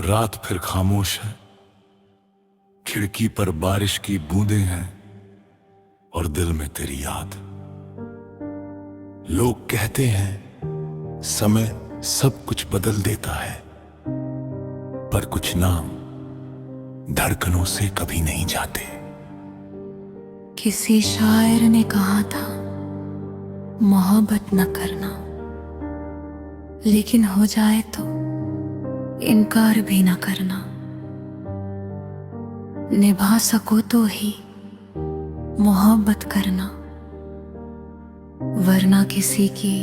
रात फिर खामोश है, खिड़की पर बारिश की बूंदें हैं और दिल में तेरी याद। लोग कहते हैं समय सब कुछ बदल देता है, पर कुछ नाम धड़कनों से कभी नहीं जाते। किसी शायर ने कहा था मोहब्बत न करना, लेकिन हो जाए तो इनकार भी न करना। निभा सको तो ही मोहब्बत करना, वरना किसी की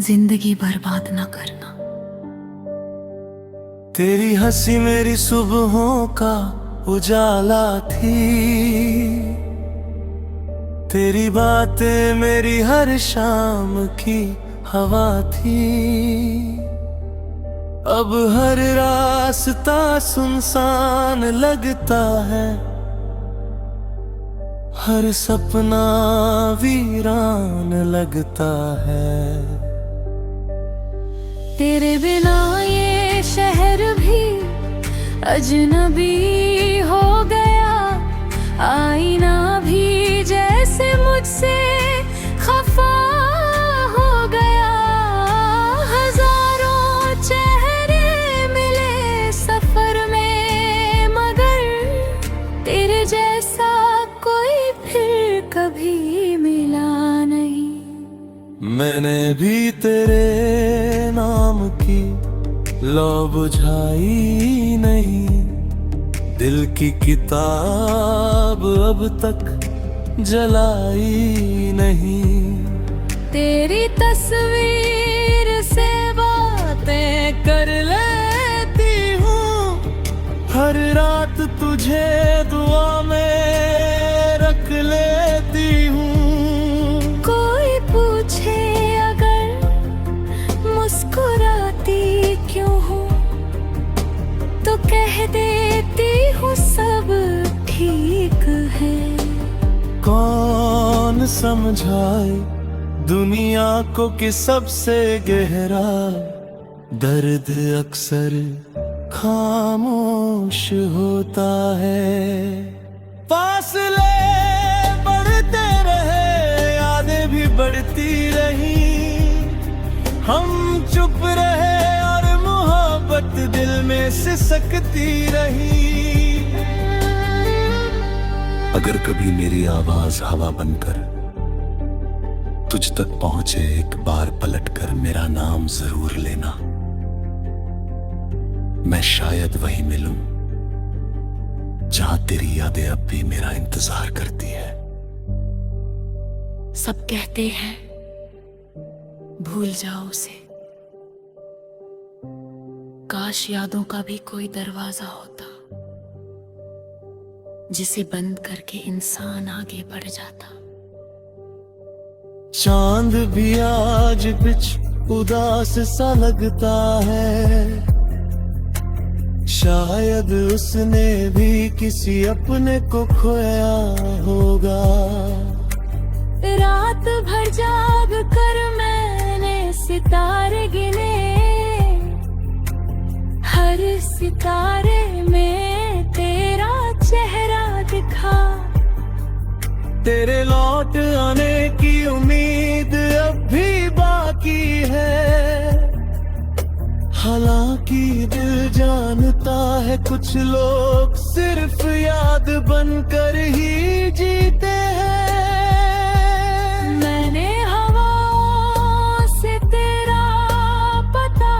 जिंदगी बर्बाद न करना। तेरी हंसी मेरी सुबहों का उजाला थी, तेरी बातें मेरी हर शाम की हवा थी। अब हर रास्ता सुनसान लगता है, हर सपना वीरान लगता है। तेरे बिना ये शहर भी अजनबी हो गया, आईना भी जैसे मुझसे खफा हो गया। हजारों चेहरे मिले सफर में, मगर तेरे जैसा कोई फिर कभी मिला नहीं। मैंने भी तेरे नाम की लौ बुझाई नहीं, दिल की किताब अब तक जलाई नहीं। तेरी तस्वीर से बातें कर लेती हूँ, हर रात तुझे दुआ में रख लेती हूँ। कोई पूछे अगर मुस्कुराती क्यों हूँ, तो कह देती हूँ सब ठीक है। कौन समझाए दुनिया को कि सबसे गहरा दर्द अक्सर खामोश होता है। फासले बढ़ते रहे, यादें भी बढ़ती रही, हम चुप रहे और मोहब्बत दिल में सिसकती रही। अगर कभी मेरी आवाज हवा बनकर तुझ तक पहुंचे, एक बार पलटकर मेरा नाम जरूर लेना। मैं शायद वही मिलूं जहां तेरी यादें अब भी मेरा इंतजार करती है। सब कहते हैं भूल जाओ उसे, काश यादों का भी कोई दरवाजा होता जिसे बंद करके इंसान आगे बढ़ जाता। चांद भी आज कुछ उदास सा लगता है, शायद उसने भी किसी अपने को खोया होगा। रात भर जाग कर मैंने सितारे गिने, हर सितारे में तेरा चेहरा दिखा। तेरे लौट आने की उम्मीद अब भी बाकी है, हालांकि दिल जानता है कुछ लोग सिर्फ याद बनकर ही जीते हैं। मैंने हवाओं से तेरा पता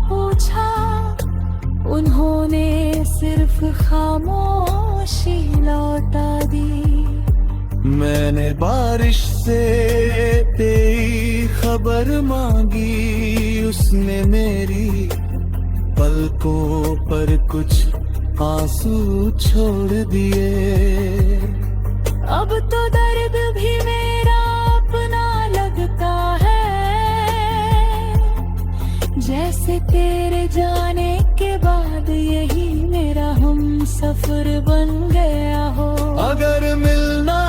पूछा, उन्होंने सिर्फ खामोशी लौटा दी। मैंने बारिश से तेरी खबर मांगी, उसने मेरी पलकों पर कुछ आंसू छोड़ दिए। अब तो दर्द भी मेरा अपना लगता है, जैसे तेरे जाने के बाद यही मेरा हम सफर बन गया हो। अगर मिलना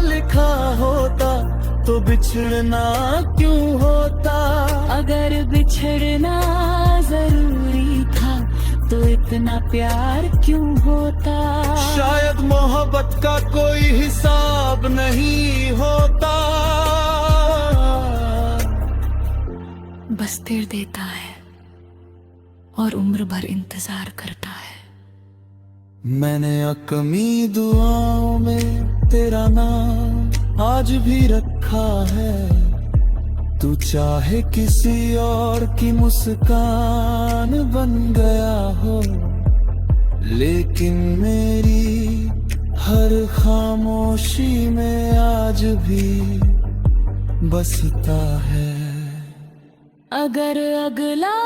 लिखा होता तो बिछड़ना क्यों होता। अगर बिछड़ना जरूरी इतना प्यार क्यों होता। शायद मोहब्बत का कोई हिसाब नहीं होता। बस दिल देता है और उम्र भर इंतजार करता है। मैंने अकमी दुआओं में तेरा नाम आज भी रखा है। तू चाहे किसी और की मुस्कान बन गया हो, लेकिन मेरी हर खामोशी में आज भी बसता है। अगर अगला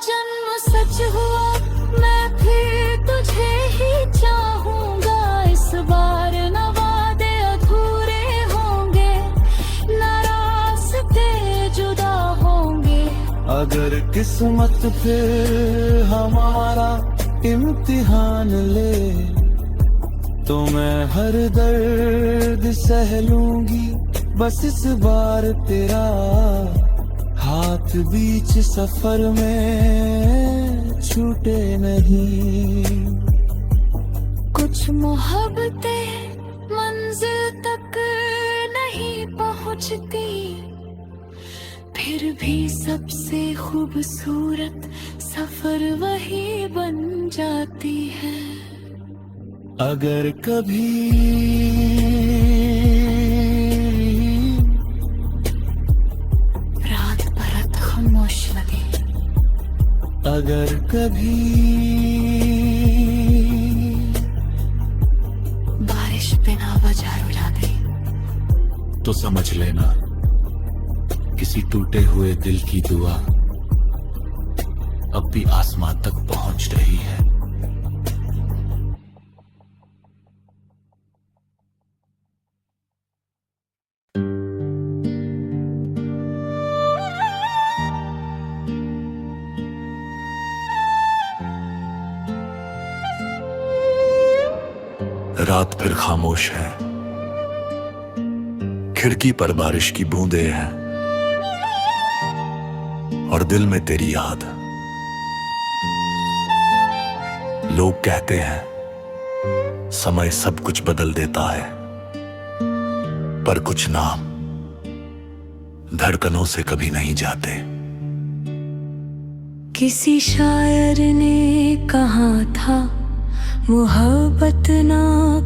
जन्म सच हुआ मैं फिर तुझे ही चाहूंगा। इस बार न वादे अधूरे होंगे, न रास्ते जुदा होंगे। अगर किस्मत फिर हमारा इम्तिहान ले, तो मैं हर दर्द सह लूंगी। बस इस बार तेरा हाथ बीच सफर में छूटे नहीं। कुछ मोहब्बतें मंजिल तक नहीं पहुंचती, फिर भी सबसे खूबसूरत सफर वही बन जाती है। अगर कभी रात भरत खामोश लगे, अगर कभी बारिश बिना वजह रुला दे, तो समझ लेना किसी टूटे हुए दिल की दुआ अब भी आसमां तक पहुंच रही है। रात फिर खामोश है, खिड़की पर बारिश की बूंदें हैं और दिल में तेरी याद। लोग कहते हैं समय सब कुछ बदल देता है, पर कुछ नाम धड़कनों से कभी नहीं जाते। किसी शायर ने कहा था मोहब्बत ना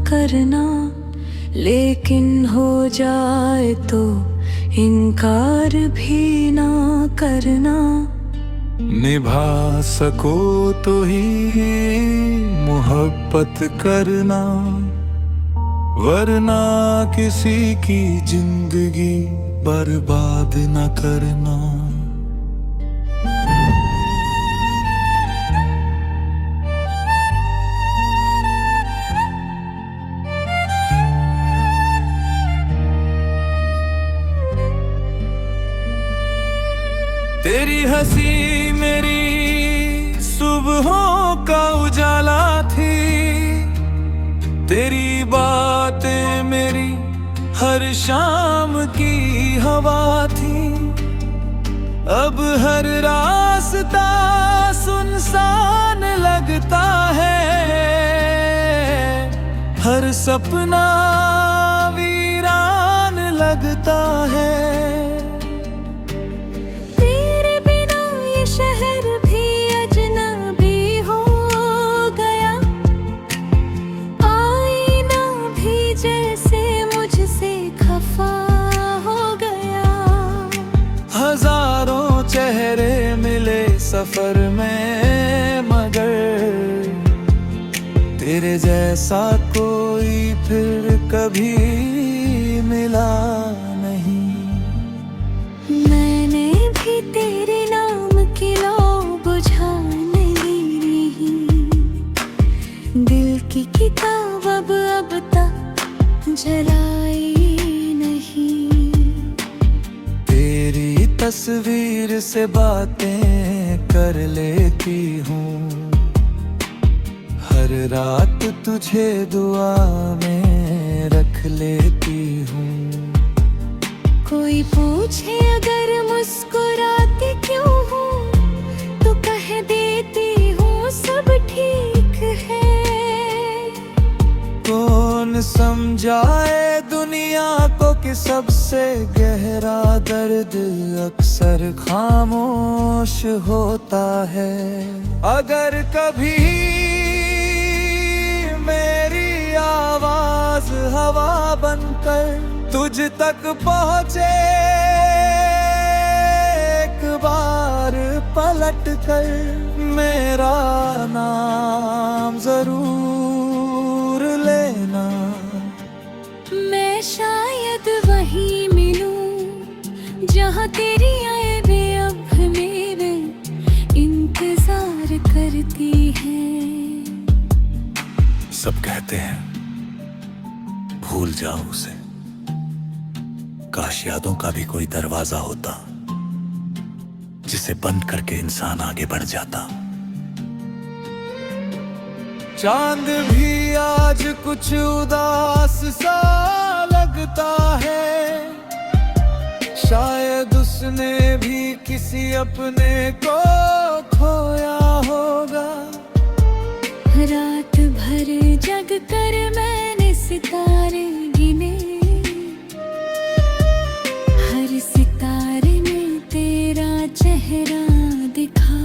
करना, लेकिन हो जाए तो इनकार भी ना करना। निभा सको तो ही मोहब्बत करना, वरना किसी की जिंदगी बर्बाद न करना। तेरी हंसी मेरी सुबहों का उजाला थी, तेरी बातें मेरी हर शाम की हवा थी। अब हर रास्ता सुनसान लगता है, हर सपना वीरान लगता है। शहर भी अजनबी हो गया, आईना भी जैसे मुझसे खफा हो गया। हजारों चेहरे मिले सफर में, मगर तेरे जैसा कोई फिर कभी मिला नहीं। मैंने भी तेरे नाम की लौ बुझाने नहीं, दिल की किताब अब तक जलाई नहीं। तेरी तस्वीर से बातें कर लेती हूँ, हर रात तुझे दुआ में रख लेती हूँ। कोई पूछे अगर मुस्कुराती क्यों हूँ, तो कह देती हूँ सब ठीक जाए दुनिया को कि सबसे गहरा दर्द अक्सर खामोश होता है। अगर कभी मेरी आवाज हवा बनकर तुझ तक पहुँचे, एक बार पलट कर मेरा नाम जरूर लेना। मैं शायद वहीं मिलूं जहाँ तेरी आए अब मेरे इंतजार करती है। सब कहते हैं भूल जाओ उसे, काश यादों का भी कोई दरवाजा होता जिसे बंद करके इंसान आगे बढ़ जाता। चांद भी आज कुछ उदास सा लगता है, शायद उसने भी किसी अपने को खोया होगा। रात भर जग कर मैंने सितारे गिने, हर सितारे में तेरा चेहरा दिखा।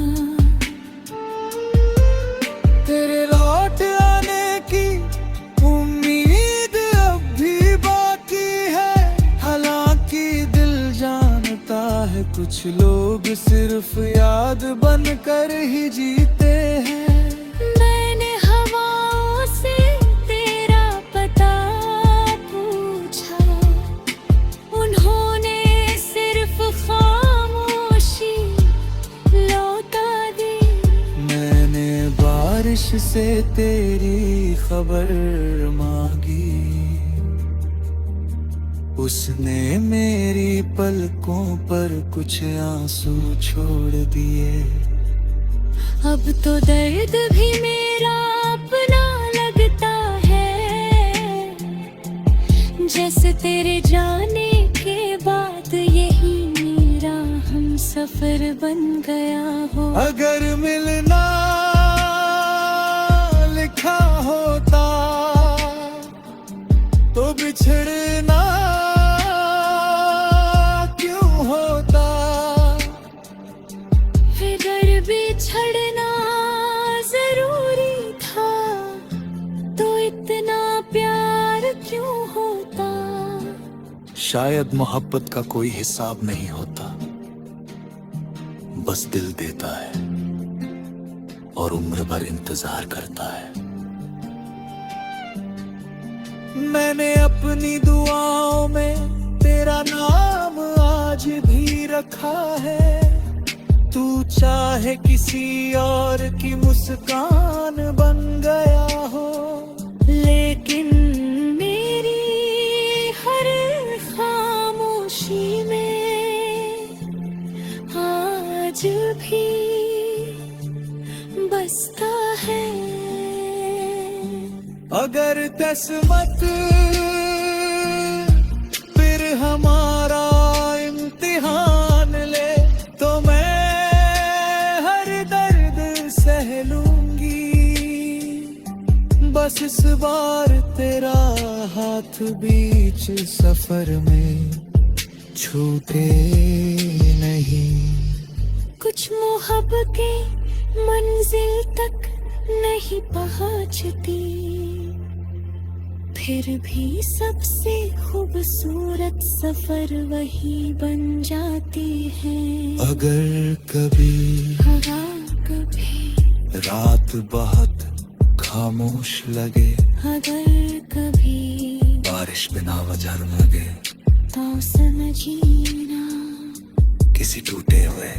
तेरे लौट आने की उम्मीद अब भी बाकी है, हालांकि दिल जानता है कुछ लोग सिर्फ याद बनकर ही जीते हैं। मैंने हवाओं से तेरा पता पूछा, उन्होंने सिर्फ खामोशी लौटा दी। मैंने बारिश से तेरी खबर मांगी, उसने मेरी पलकों पर कुछ आंसू छोड़ दिए। अब तो दर्द भी मेरा अपना लगता है, जैसे तेरे जाने के बाद यही मेरा हम सफर बन गया हो। अगर मिलना लिखा होता तो बिछड़ना क्यों होता। फिर बिछड़ना जरूरी था तो इतना प्यार क्यों होता। शायद मोहब्बत का कोई हिसाब नहीं होता, बस दिल देता है और उम्र भर इंतजार करता है। मैंने अपनी दुआओं में तेरा नाम आज भी रखा है, तू चाहे किसी और की मुस्कान बन गया हो। लेकिन मेरी हर खामोशी में आज भी बसता है। अगर किस्मत फिर हमारा इम्तिहान ले तो मैं हर दर्द सह लूंगी, बस इस बार तेरा हाथ बीच सफर में छूटे नहीं। कुछ मोहब्बतें मंजिल तक नहीं पहुंचती, फिर भी सबसे खूबसूरत सफर वही बन जाती है। अगर कभी रात बहुत खामोश लगे, अगर कभी बारिश बिना वजह लगे, तो समझना किसी टूटे हुए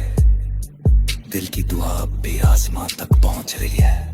दिल की दुआ अब भी आसमां तक पहुंच रही है।